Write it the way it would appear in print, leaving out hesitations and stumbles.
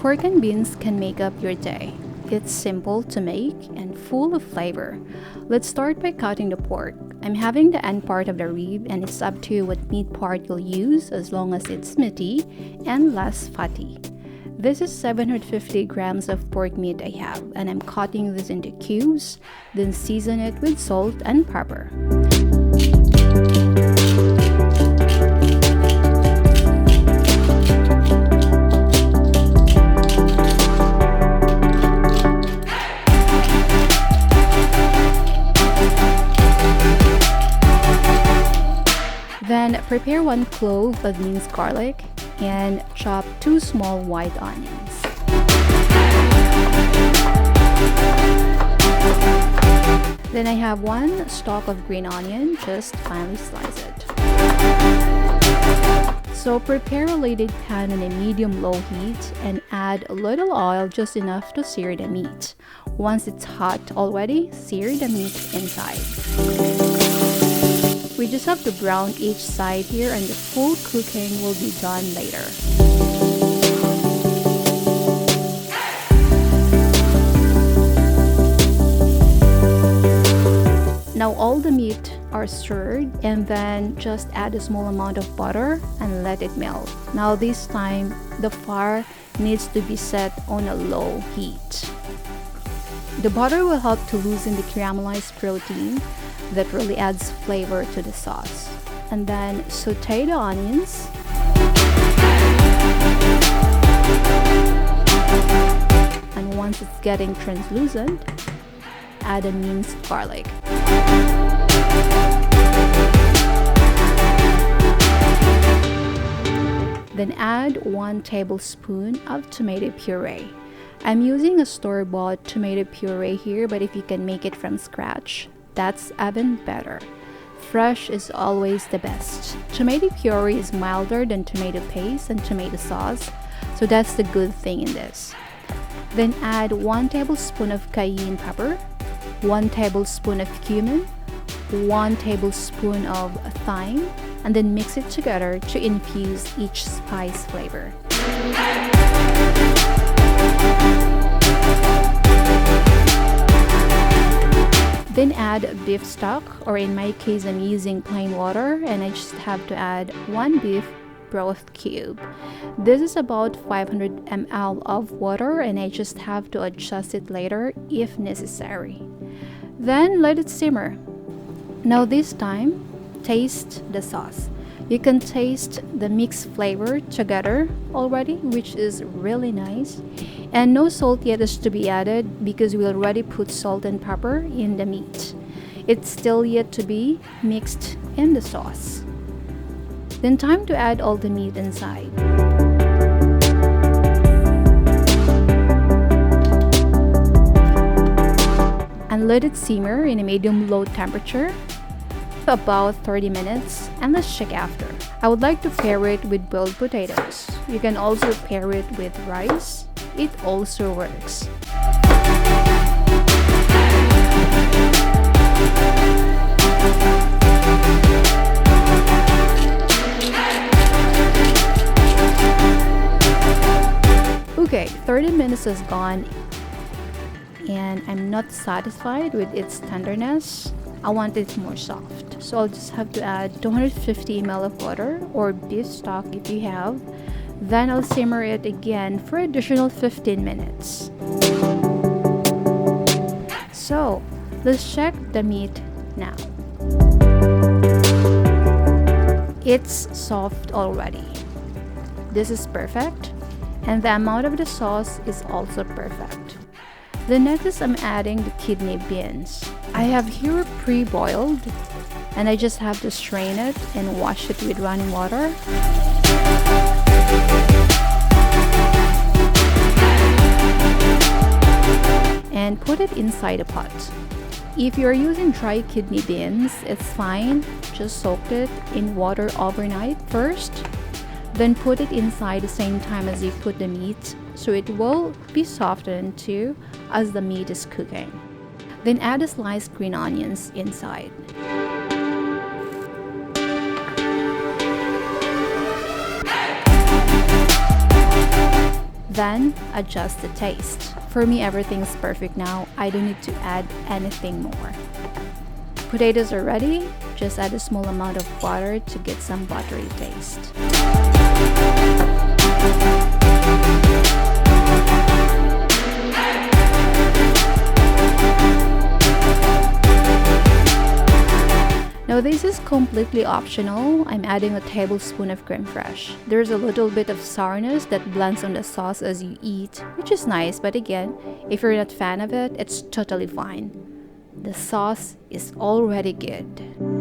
Pork and beans can make up your day. It's simple to make and full of flavor. Let's start by cutting the pork. I'm having the end part of the rib, and it's up to you what meat part you'll use as long as it's meaty and less fatty. This is 750 grams of pork meat I have, and I'm cutting this into cubes, then season it with salt and pepper. Then prepare 1 clove of minced garlic and chop 2 small white onions. Then I have 1 stalk of green onion, just finely slice it. So prepare a leaded pan on a medium-low heat and add a little oil, just enough to sear the meat. Once it's hot already, sear the meat inside. We just have to brown each side here, and the full cooking will be done later. Now all the meat are stirred, and then just add a small amount of butter and let it melt. Now this time the fire needs to be set on a low heat. The butter will help to loosen the caramelized protein that really adds flavor to the sauce. And then saute the onions. And once it's getting translucent, add a minced garlic. Then add 1 tablespoon of tomato puree. I'm using a store-bought tomato puree here, but if you can make it from scratch, that's even better. Fresh is always the best. Tomato puree is milder than tomato paste and tomato sauce, so that's the good thing in this. Then add 1 tablespoon of cayenne pepper, 1 tablespoon of cumin, 1 tablespoon of thyme, and then mix it together to infuse each spice flavor. Then add beef stock, or in my case I'm using plain water, and I just have to add 1 beef broth cube. This is about 500 ml of water, and I just have to adjust it later if necessary. Then let it simmer. Now this time, taste the sauce. You can taste the mixed flavor together already, which is really nice. And no salt yet is to be added because we already put salt and pepper in the meat. It's still yet to be mixed in the sauce. Then time to add all the meat inside. And let it simmer in a medium-low temperature about 30 minutes, and let's check after. I would like to pair it with boiled potatoes. You can also pair it with rice. It also works. Okay, 30 minutes has gone and I'm not satisfied with its tenderness. I want it more soft. So I'll just have to add 250 ml of water or beef stock if you have. Then I'll simmer it again for additional 15 minutes. So let's check the meat now. It's soft already. This is perfect, and the amount of the sauce is also perfect. The next is I'm adding the kidney beans. I have here pre-boiled, and I just have to strain it and wash it with running water. And put it inside a pot. If you're using dry kidney beans, it's fine. Just soak it in water overnight first, then put it inside the same time as you put the meat, so it will be softened too as the meat is cooking. Then add the sliced green onions inside. Then adjust the taste. For me, everything's perfect now. I don't need to add anything more. Potatoes are ready. Just add a small amount of butter to get some buttery taste. Now this is completely optional. I'm adding a tablespoon of creme fraiche. There's a little bit of sourness that blends on the sauce as you eat, which is nice, but again, if you're not a fan of it, it's totally fine. The sauce is already good.